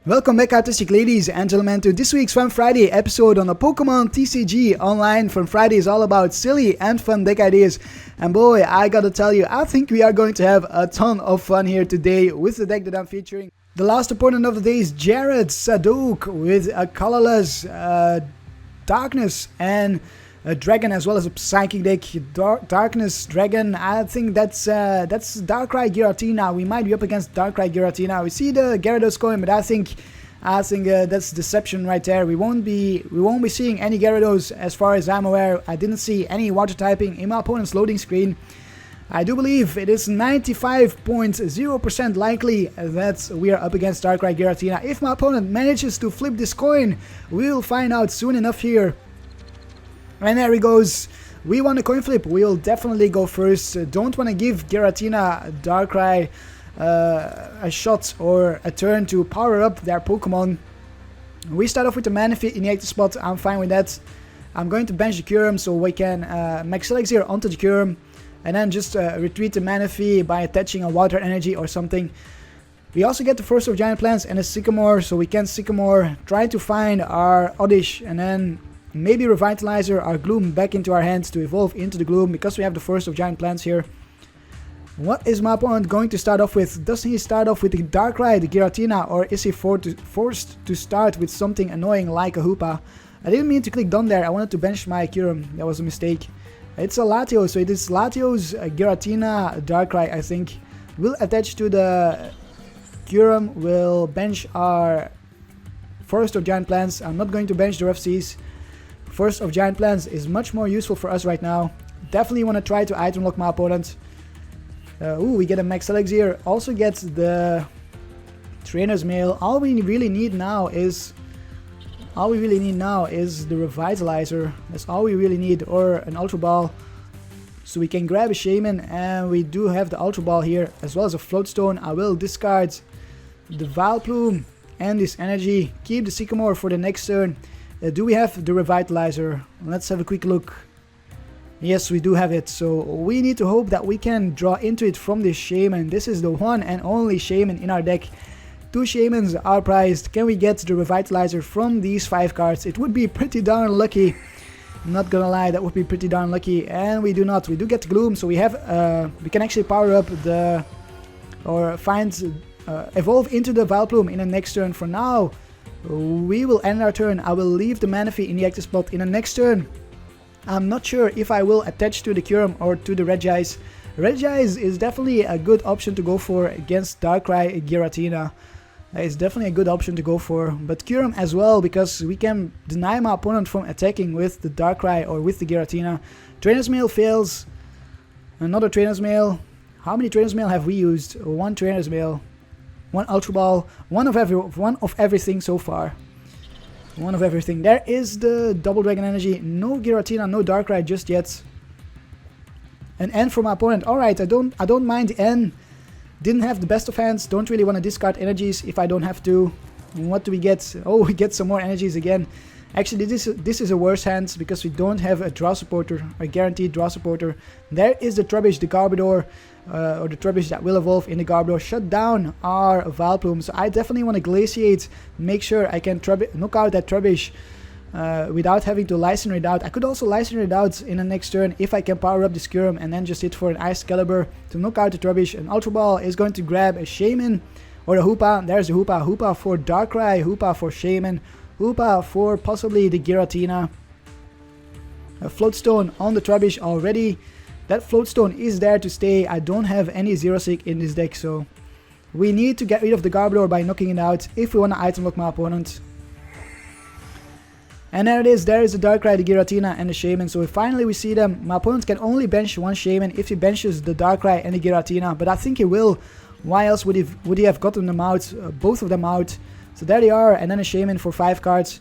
Welcome back, artistic ladies and gentlemen, to this week's Fun Friday episode on the Pokémon TCG Online. Fun Friday is all about silly and fun deck ideas, and boy, I gotta tell you, I think we are going to have a ton of fun here today with the deck that I'm featuring. The last opponent of the day is Jared Sadok with a colorless Darkness and a Dragon, as well as a Psychic deck. Darkness, Dragon, I think that's Darkrai Giratina. We might be up against Darkrai Giratina. We see the Gyarados going, but I think that's deception right there. We won't be seeing any Gyarados as far as I'm aware. I didn't see any water typing in my opponent's loading screen. I do believe it is 95.0% likely that we are up against Darkrai Giratina. If my opponent manages to flip this coin, we will find out soon enough here. And there he goes. We won a coin flip. We'll definitely go first. Don't want to give Giratina, Darkrai a shot or a turn to power up their Pokemon. We start off with the Manaphy in the active spot. I'm fine with that. I'm going to bench the Kyurem so we can Max Elixir onto the Kyurem. And then just retreat the Manaphy by attaching a water energy or something. We also get the first of giant plants and a Sycamore, so we can Sycamore, try to find our Oddish, and then maybe Revitalizer our Gloom back into our hands to evolve into the Gloom, because we have the first of giant plants here. What is my opponent going to start off with? Does he start off with the Darkrai, the Giratina, or is he forced to start with something annoying like a Hoopa? I didn't mean to click done there, I wanted to bench my Kyurem, that was a mistake. It's a Latios, so it is Latios, Giratina, Darkrai, I think. We'll attach to the Kyurem, we'll bench our first of giant plants. I'm not going to bench the Rough Seas. First of giant plants is much more useful for us right now. Definitely want to try to item lock my opponent. We get a Max Elixir, also get the Trainers Mail. All we really need now is the Revitalizer. That's all we really need, or an Ultra Ball. So we can grab a Shaymin, and we do have the Ultra Ball here, as well as a Float Stone. I will discard the Vileplume and this energy. Keep the Sycamore for the next turn. Do we have the Revitalizer? Let's have a quick look. Yes, we do have it. So we need to hope that we can draw into it from this Shaymin. This is the one and only Shaymin in our deck. 2 Shaymins are prized. Can we get the Revitalizer from these 5 cards? It would be pretty darn lucky. I'm not gonna lie, that would be pretty darn lucky. And we do not. We do get the Gloom, so we have we can actually power up the evolve into the Vileplume in the next turn. For now, we will end our turn. I will leave the Manaphy in the active spot in the next turn. I'm not sure if I will attach to the Kyurem or to the Regice. Regice is definitely a good option to go for against Darkrai Giratina. It's definitely a good option to go for, but Kyurem as well, because we can deny my opponent from attacking with the Darkrai or with the Giratina. Trainers Mail fails. Another Trainers Mail. How many Trainers Mail have we used? 1 Trainers Mail. 1 Ultra Ball. One of everything so far. One of everything. There is the Double Dragon Energy. No Giratina, no Darkrai just yet. An N for my opponent. Alright, I don't mind the N. Didn't have the best of hands. Don't really want to discard energies if I don't have to. What do we get? Oh, we get some more energies again. Actually, this is a worse hand because we don't have a draw supporter, a guaranteed draw supporter. There is the Trubbish, the Garbodor, or the Trubbish that will evolve in the Garbodor. Shut down our Vileplume. So I definitely want to glaciate, make sure I can knock out that Trubbish without having to Lysandre it out. I could also Lysandre it out in the next turn if I can power up this Kyurem and then just hit for an Ice Caliber to knock out the Trubbish. An Ultra Ball is going to grab a Shaymin or a Hoopa. There's the Hoopa. Hoopa for Darkrai, Hoopa for Shaymin, Hoopa for possibly the Giratina. A Float Stone on the Trubbish already. That Float Stone is there to stay. I don't have any Zero Sick in this deck, so we need to get rid of the Garbodor by knocking it out if we want to item lock my opponent. And there it is, there is the Darkrai, the Giratina, and the Shaymin. So finally we see them. My opponent can only bench 1 Shaymin if he benches the Darkrai and the Giratina, but I think he will. Why else would he have gotten them out, both of them out? So there they are, and then a Shaymin for 5 cards.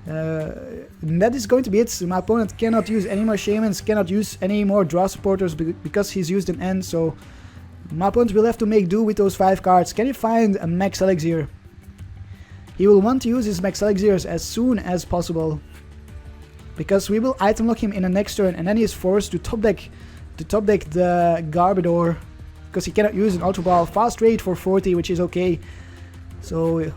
That is going to be it. My opponent cannot use any more Shaymins, cannot use any more draw supporters because he's used an N. So my opponent will have to make do with those 5 cards. Can he find a Max Elixir? He will want to use his Max Elixirs as soon as possible, because we will item lock him in the next turn, and then he is forced to top deck the Garbodor, because he cannot use an Ultra Ball. Fast rate for 40, which is okay. So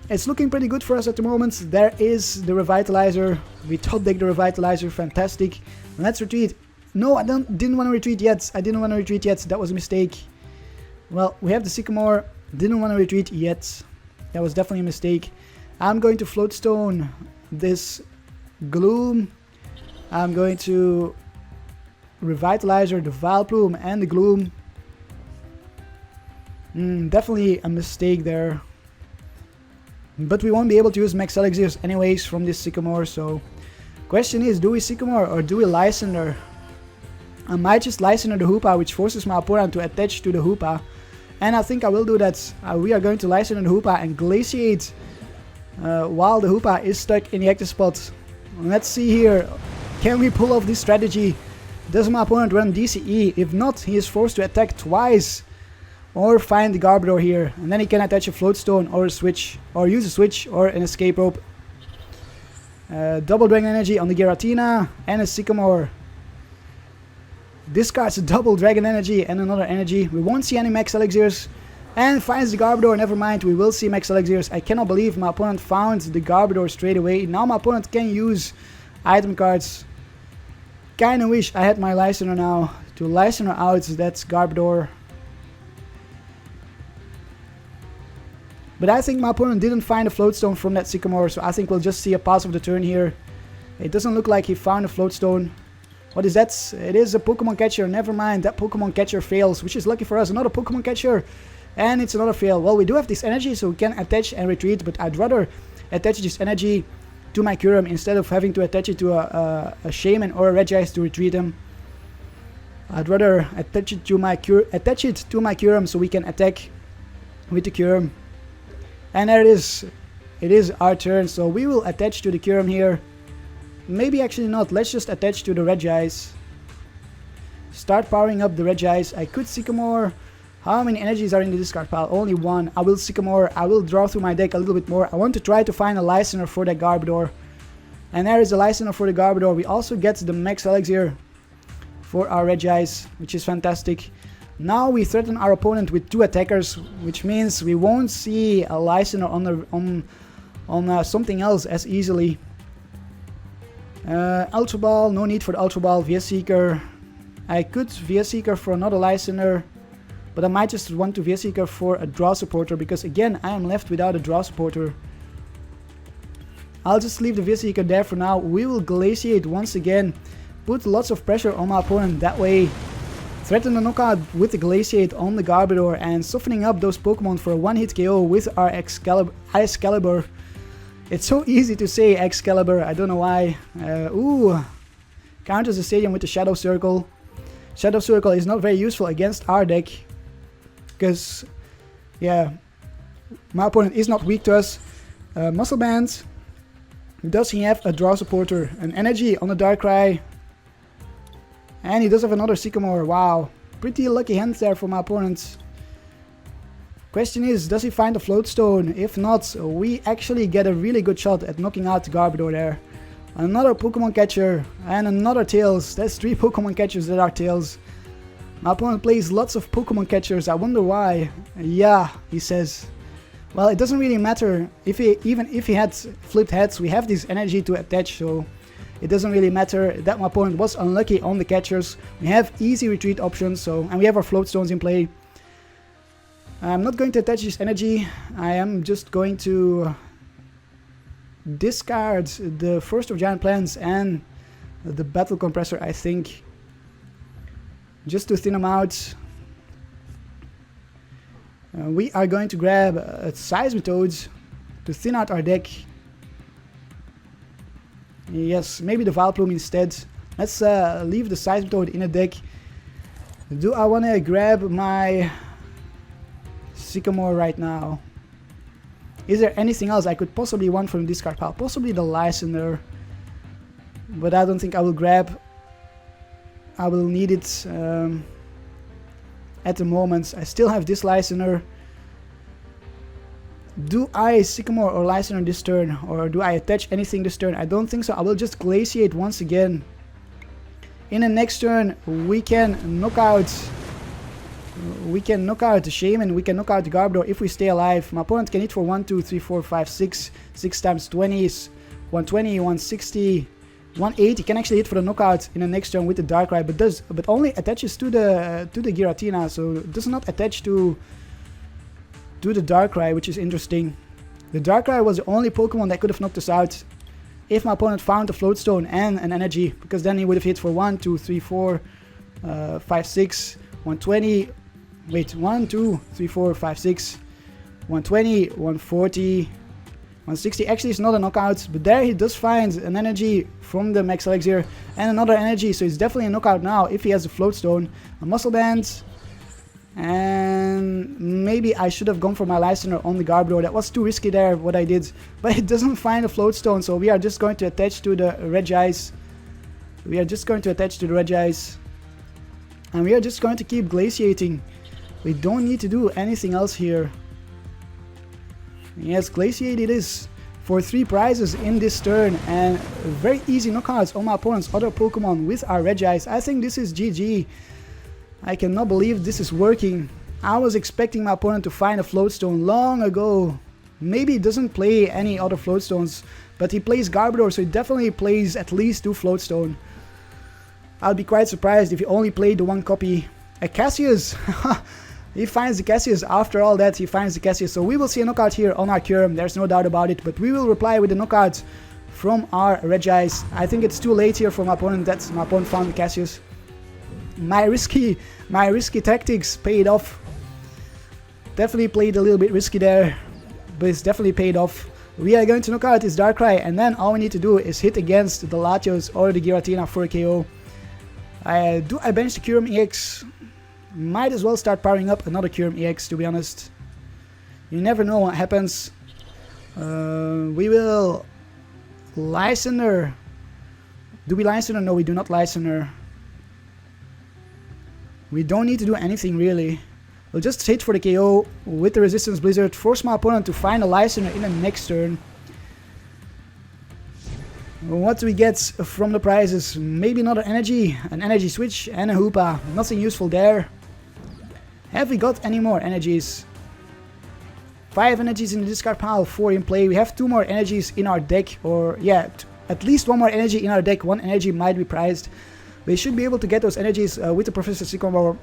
it's looking pretty good for us at the moment. There is the Revitalizer. We top deck the Revitalizer. Fantastic. Let's retreat. No, I didn't want to retreat yet. I didn't want to retreat yet. That was a mistake. Well, we have the Sycamore. Didn't want to retreat yet. That was definitely a mistake. I'm going to Float Stone this Gloom. I'm going to Revitalizer the Vileplume and the Gloom. Definitely a mistake there. But we won't be able to use Max Elixirs anyways from this Sycamore, so... Question is, do we Sycamore or do we Lysandre? I might just Lysandre the Hoopa, which forces my opponent to attach to the Hoopa. And I think I will do that. We are going to Lysandre the Hoopa and Glaciate while the Hoopa is stuck in the active spot. Let's see here. Can we pull off this strategy? Does my opponent run DCE? If not, he is forced to attack twice. Or find the Garbodor here. And then he can attach a Float Stone or a Switch. Or use a Switch or an Escape Rope. Double Dragon Energy on the Giratina. And a Sycamore. Discards a double Dragon Energy and another Energy. We won't see any Max Elixirs. And finds the Garbodor. Never mind, we will see Max Elixirs. I cannot believe my opponent found the Garbodor straight away. Now my opponent can use item cards. Kinda wish I had my Lysandre now to Lysandre out that Garbodor. But I think my opponent didn't find a Float Stone from that Sycamore, so I think we'll just see a pass of the turn here. It doesn't look like he found a Float Stone. What is that? It is a Pokemon Catcher. Never mind, that Pokemon Catcher fails, which is lucky for us. Another Pokemon Catcher. And it's another fail. Well, we do have this energy, so we can attach and retreat, but I'd rather attach this energy to my Kyurem instead of having to attach it to a Shaymin or a Regice to retreat him. I'd rather attach it to my Kyurem so we can attack with the Kyurem. And there it is. It is our turn, so we will attach to the Kyurem here. Maybe actually not. Let's just attach to the Regice. Start powering up the Regice. I could Sycamore. How many energies are in the discard pile? Only one. I will Sycamore. I will draw through my deck a little bit more. I want to try to find a Lysandre for that Garbodor. And there is a Lysandre for the Garbodor. We also get the Max Elixir for our Regice, which is fantastic. Now we threaten our opponent with two attackers, which means we won't see a Lysandre on something else as easily. Ultra Ball, no need for the Ultra Ball. VS Seeker. I could VS Seeker for another Lysandre, but I might just want to VS Seeker for a draw supporter, because again I am left without a draw supporter. I'll just leave the VS Seeker there for now. We will Glaciate once again, put lots of pressure on my opponent that way. Threaten the knockout with the Glaciate on the Garbodor and softening up those Pokemon for a one-hit KO with our Excalibur. It's so easy to say Excalibur, I don't know why. Ooh, counters the stadium with the Shadow Circle. Shadow Circle is not very useful against our deck, because, yeah, my opponent is not weak to us. Muscle Band. Does he have a draw supporter? An Energy on the Darkrai. And he does have another Sycamore. Wow, pretty lucky hands there for my opponent. Question is, does he find a Float Stone? If not, we actually get a really good shot at knocking out the Garbodor there. Another Pokemon Catcher and another Tails. That's 3 Pokemon Catchers that are Tails. My opponent plays lots of Pokemon Catchers. I wonder why. Yeah, he says. Well, it doesn't really matter. Even if he had flipped heads, we have this energy to attach, so it doesn't really matter that my opponent was unlucky on the catchers. We have easy retreat options, and we have our Float Stones in play. I'm not going to attach this energy. I am just going to discard the first of Giant Plants and the Battle Compressor, I think, just to thin them out. We are going to grab a Seismitoad to thin out our deck. Yes, maybe the Vileplume instead. Let's leave the Seismitoad in a deck. Do I want to grab my Sycamore right now? Is there anything else I could possibly want from the discard pile? Possibly the Lysandre, but I don't think I will grab. I will need it at the moment. I still have this Lysandre. Do I Sycamore or Lysandre this turn, or do I attach anything this turn? I don't think so. I will just Glaciate once again. In the next turn we can knock out We can knock out the Shaymin, we can knock out the Garbodor if we stay alive. My opponent can hit for 1, 2, 3, 4, 5, 6. 6 times 20 is 120, 160, 180. Can actually hit for the knockout in the next turn with the Darkrai, but only attaches to the Giratina, so does not attach to the Darkrai, which is interesting. The Darkrai was the only Pokemon that could have knocked us out if my opponent found a Float Stone and an Energy, because then he would have hit for 1, 2, 3, 4, 5, 6, 120. Wait, 1, 2, 3, 4, 5, 6, 120, 140, 160. Actually, it's not a knockout, but there he does find an Energy from the Max Elixir and another Energy, so it's definitely a knockout now if he has a Float Stone. A Muscle Band, and maybe I should have gone for my Lysandre on the Garbodor. That was too risky there, what I did, but it doesn't find a Float Stone, so we are just going to attach to the Regice. We are just going to attach to the Regice, and we are just going to keep glaciating. We don't need to do anything else here. Yes, Glaciate it is for 3 prizes in this turn, and very easy knockouts on my opponent's other Pokemon with our Regice. I think this is GG. I cannot believe this is working. I was expecting my opponent to find a Float Stone long ago. Maybe he doesn't play any other Float Stones, but he plays Garbodor, so he definitely plays at least 2 Float Stone. I'll be quite surprised if he only played the 1 copy. A Cassius! He finds the Cassius. After all that, he finds the Cassius. So we will see a knockout here on our Kyurem. There's no doubt about it. But we will reply with a knockout from our Regice. I think it's too late here for my opponent. That's my opponent found the Cassius. My risky tactics paid off. Definitely played a little bit risky there, but it's definitely paid off. We are going to knock out this Darkrai, and then all we need to do is hit against the Latios or the Giratina for a KO. Do I bench the Kyurem-EX? Might as well start powering up another Kyurem-EX, to be honest. You never know what happens. We will Lysandre. Do we Lysandre? No, we do not Lysandre. We don't need to do anything really. We'll just hit for the KO with the Resistance Blizzard, force my opponent to find a Lysandre in the next turn. What do we get from the prizes? Maybe another Energy, an Energy Switch and a Hoopa. Nothing useful there. Have we got any more energies? 5 energies in the discard pile, 4 in play. We have 2 more energies in our deck, or yeah, at least 1 more energy in our deck. 1 energy might be prized. We should be able to get those energies with the Professor Sycamore,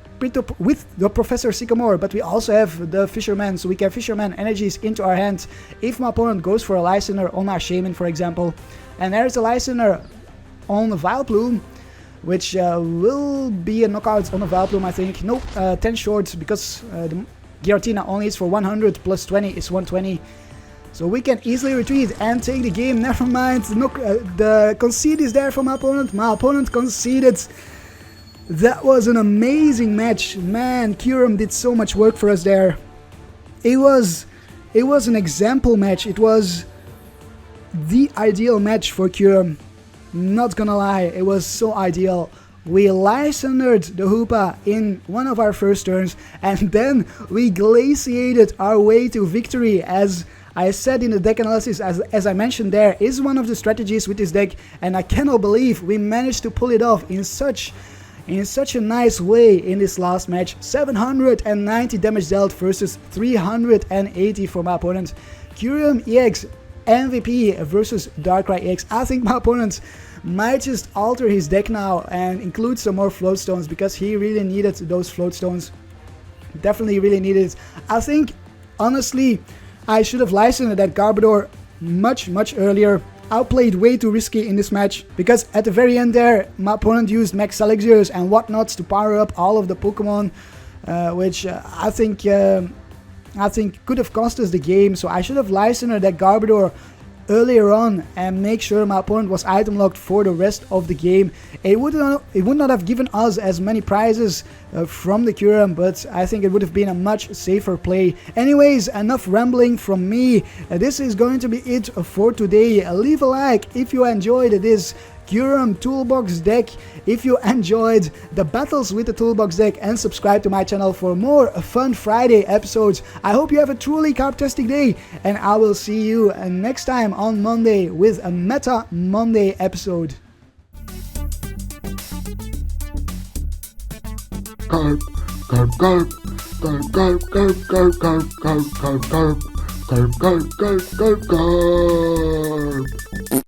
but we also have the Fisherman, so we can Fisherman energies into our hand if my opponent goes for a Lysandre on our Shaymin, for example. And there is a Lysandre on the Vileplume, which will be a knockout on the Vileplume, I think. Nope, 10 short, because the Giratina only is for 100 plus 20 is 120. So we can easily retreat and take the game. Never mind, the concede is there for my opponent. My opponent conceded. That was an amazing match. Man, Kyurem did so much work for us there. It was an example match. It was the ideal match for Kyurem. Not gonna lie, it was so ideal. We Lysandred the Hoopa in one of our first turns, and then we glaciated our way to victory. As I said in the deck analysis, as I mentioned, there is one of the strategies with this deck, and I cannot believe we managed to pull it off in such a nice way in this last match. 790 damage dealt versus 380 for my opponent. Kyurem-EX MVP versus Darkrai-EX. I think my opponent might just alter his deck now and include some more Float Stones, because he really needed those Float Stones. Definitely really needed it. I think, honestly, I should have Lysandred that Garbodor much earlier. I played way too risky in this match, because at the very end there, my opponent used Max Elixirs and whatnots to power up all of the Pokemon, which I think could have cost us the game. So I should have Lysandred that Garbodor earlier on and make sure my opponent was item locked for the rest of the game. It would not have given us as many prizes from the Kyurem, but I think it would have been a much safer play. Anyways, enough rambling from me. This is going to be it for today. Leave a like if you enjoyed this Kyurem Toolbox deck, if you enjoyed the battles with the Toolbox deck, and subscribe to my channel for more fun Friday episodes. I hope you have a truly Karp-tastic day, and I will see you next time on Monday with a Meta Monday episode. Karp, Karp, Karp. Karp, Karp, Karp, Karp, Karp, Karp, Karp, Karp, Karp, Karp, Karp, Karp, Karp.